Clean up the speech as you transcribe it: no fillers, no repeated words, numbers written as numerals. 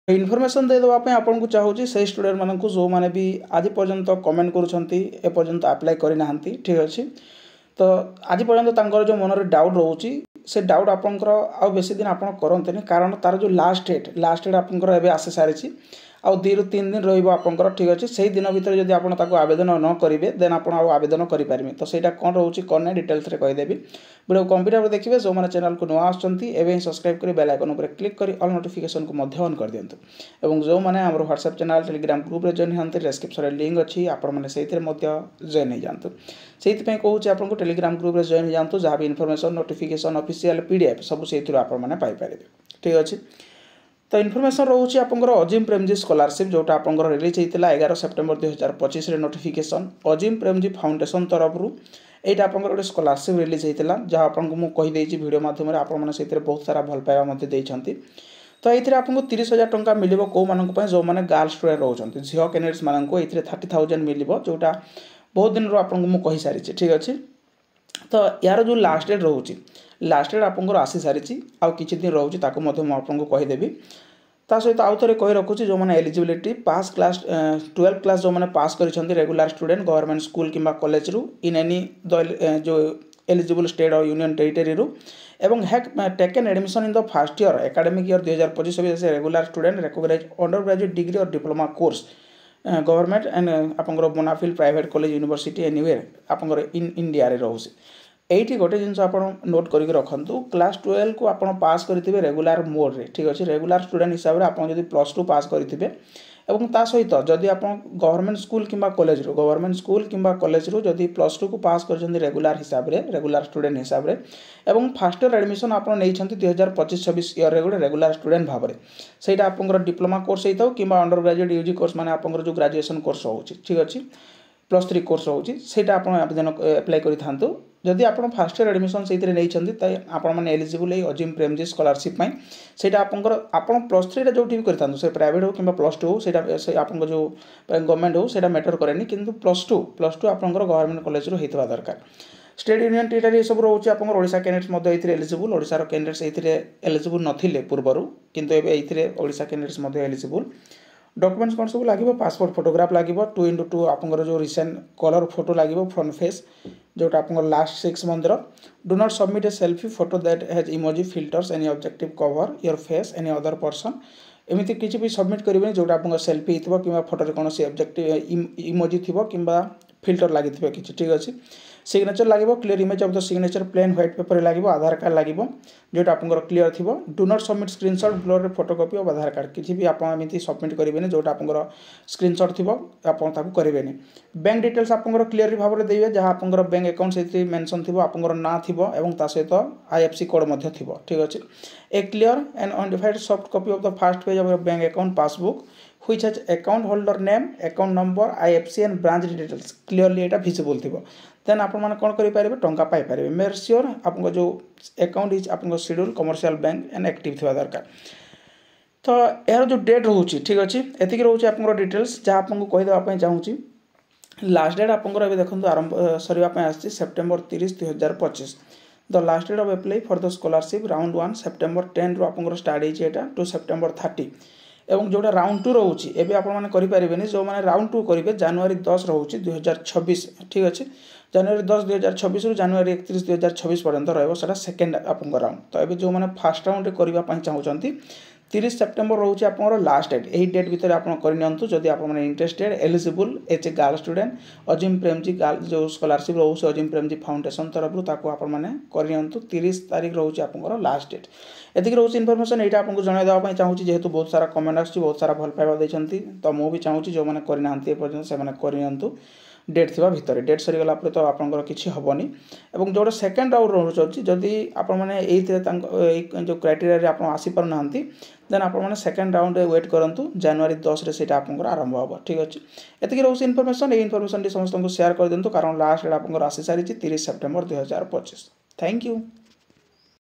Information दे देवाई आपको चाहूँगी से स्टूडेंट मानक जो मैंने भी आज पर्यंत कमेंट करुँच अप्लाई करना ठीक अच्छे तो आज पर्यंत जो मन में डाउट रोचे से डाउट आपंकर आ बेसी दिन आप करते कारण तार जो लास्ट डेट आपंकर आसी सारी आउ 2 ରୁ 3 दिन रहा ठीक अच्छे से दिन भितर जब आप आवेदन न करेंगे देन आप आवेदन करेंगे तो सहीटा कौन रोचे कौन ना डिटेल्स कहीदेवी वीडियो कंप्लीट देखिए जो मैंने चैनल को नुआ आसुँच सब्सक्राइब कर बेल आइकन पर क्लिक कर ऑल नोटिफिकेशन को ऑन कर दिंतु और जो मैंने आम व्हाट्सएप चैनल टेलीग्राम ग्रुप में जॉइन होती डिस्क्रिप्शन लिंक अच्छी आपने से जॉइन हो जातु से कहूँ आपको टेलीग्राम ग्रुप में जॉइन हो जातु जहाँ भी इनफॉरमेशन नोटिफिकेशन ऑफिशियल पीडीएफ सब से पाइपर ठीक अच्छे तो इनफॉरमेशन रोचे आपंकर अजिम प्रेमजी स्कॉलरशिप जोटा आपंकर रिलीज होता 11 September 2025 notification Azim Premji foundation तरफ यहाँ आपंकर गोटे स्कॉलरशिप रिलीज होता जहाँ आपको मुझे कहीदे वीडियो माध्यम आपने बहुत सारा भल पाइबा तो ये आपको 30,000 टंका मिल कौ मान जो मैंने गर्ल्स स्टूडेंट रोचे झील कैंडिडेट्स मानक ये 30,000 मिल जोटा बहुत दिन आपको मुझे कही सारी ठीक अच्छे तो यार जो लास्ट डेट रोचे लास्ट डेट आपको आसी सारी आउ कि दिन रोचे आपको कहीदेवी ता सहित आउ थे कही रखुच्छी जो मैंने एलिजिबिलिटी पास क्लास 12 क्लास जो मैंने पास कर रेगुलर स्टूडेंट गवर्नमेंट स्कूल किंबा कॉलेज रू इन एनी जो एलिजिबल स्टेट और यूनियन टेरिटरी रू एवं has taken admission in the first year academic year 2025 regular student recognise undergraduate degree और डिप्लोमा कोर्स गवर्नमेंट एंड आपंकर bonafide private college university anywhere आपंकर in India रे रोचे eighty गोटे जिन आप नोट करके रखु क्लास 12 को आप पास करेंगे रेगुलर मोड रे ठीक अच्छे रेगुलर स्टूडेंट हिसाब से आप +2 पास करेंगे एवं ता सहित जदि आप गवर्नमेंट स्कूल किंबा कॉलेज रो गवर्नमेंट स्कूल किंबा कॉलेज रो जदि +2 को पास कर रेगुलर हिसाब से रेगुलर स्टूडेंट हिसाब से एवं फर्स्ट ईयर एडमिशन आप नहीं 2025-26 ईयर गोटे रेगुलर स्टूडेंट भाव में से आपंकर डिप्लोमा कोर्स होता कि अंडर ग्रेजुएट यूजी कोर्स माने आपंकर जो ग्रेजुएशन कोर्स हो ठीक अच्छे +3 कोर्स रोचे से आवेदन एप्लाई करूँ जदि आप फर्स्ट ईयर एडमिशन से नहीं आपने एलिजिबल अजिम प्रेमजी स्कॉलरशिप से आपंकर आप +3 जो भी करूँ से प्राइवेट हो कि +2 हो से आप जो गवर्नमेंट हो से मैटर कैनि कि +2 आपंकर गवर्नमेंट कॉलेज होता दरकार स्टेट यूनियन टेरिटरी सब रोचे आप ओडिशा कैंडिडेट्स एलिजिबल ओडिशार कैंडिडेट्स एलिजिबल नथिले पूर्वर किंतु एबे ओडिशा कैंडिडेट्स एलिजिबल डॉक्यूमेंट्स कौन सब लगे पासपोर्ट फोटोग्राफ लगे 2x2 आपंकर जो रिसेंट कलर फोटो लगे फ्रंट फेस जोटा आप last 6 month do not submit A selfie photo that has emoji filters any objective cover your face any other person एमती किसी भी सबमिट करेंगे जोटा आप सेल्फी हो कि फोटो कौन ऑब्जेक्टिव इमोजी थी कि फिल्टर लगी कि ठीक अच्छे सिग्नेचर लगे clear image of the signature plain white paper लगे आधार कार्ड लगे जोटा आपंकर क्लीयर थी do not submit screenshot blur photocopy of Aadhaar card किसी भी आपमती सबमिट करेंगे जोटा आपंकर स्क्रीनशॉट थी आप करेंगे बैंक डिटेल्स आपंकर क्लीयर भाव में देवे जहाँ आपंकर बैंक अकाउंट से मेंशन थी आपंकर ना थी सहित IFSC कोड थी ठीक अच्छे a clear and undefined soft copy of the first page of bank account passbook which has account holder name account number IFSC and branch details clearly Etah visible थी then आप कौन करेंगे टंका Piper make sure आप जो account is आप schedule commercial bank and active थी दरकार तो यार जो डेट रोचे ठीक अच्छे एतिक रोचे आप डिटेल्स जहाँ आपको कहीदेवाई चाहूँगी लास्ट डेट आपंकर देखो आरंभ sir September 30, 2025 the last date of apply for the scholarship round 1 September 10 रू स्टार्ट होता टू सेप्टेम्बर 30 एवं जोटा राउंड 2 रोचे एवं आपरें जो मैंने राउंड 2 करेंगे जनवरी 10 रोचे 2026 ठीक अच्छे जनवरी 10 2026 रु जनवरी 31 2026 पर्यंत रहा सेकेंड आप राउंड तो ये जो मैंने फास्ट राउंड करने चाहते 30 सेप्टेम्बर रोचे आप लास्ट डेट यही डेट भितर आप करनी जदि आप interested eligible as a girl student Azim Premji girl जो स्कॉलरशिप रोचे अजिम प्रेमजी फाउंडेशन तरफ आपने करनी 30 तारीख रोचे आप लास्ट डेट एतिक रोचे इनफॉरमेशन यहाँ आपको जनईदेवाई चाहूँगी जेहेतु बहुत सारा कमेंट आसुँच बहुत सारा भल पाइबा देते तो मुझे चाहूँगी जो मैंने करना एपर्तन से करनी डेट थी भितर डेट सरीगला तो आपंकर किसी हेनी और जो सेकेंड राउंड रोचे जदि आप जो क्राइटेरिया आप आसीपार देन आप सेकेंड राउंड वेट करूँ जनवरी 10 से आपंकर आरंभ हम ठीक अच्छे एतिक रोचे इनफॉरमेशन ये इनफॉरमेशन समस्त को शेयर कर दिंतु कारण लास्ट डेट आपंकर आसी सारी 30 सेप्टेम्बर 2025 थैंक यू।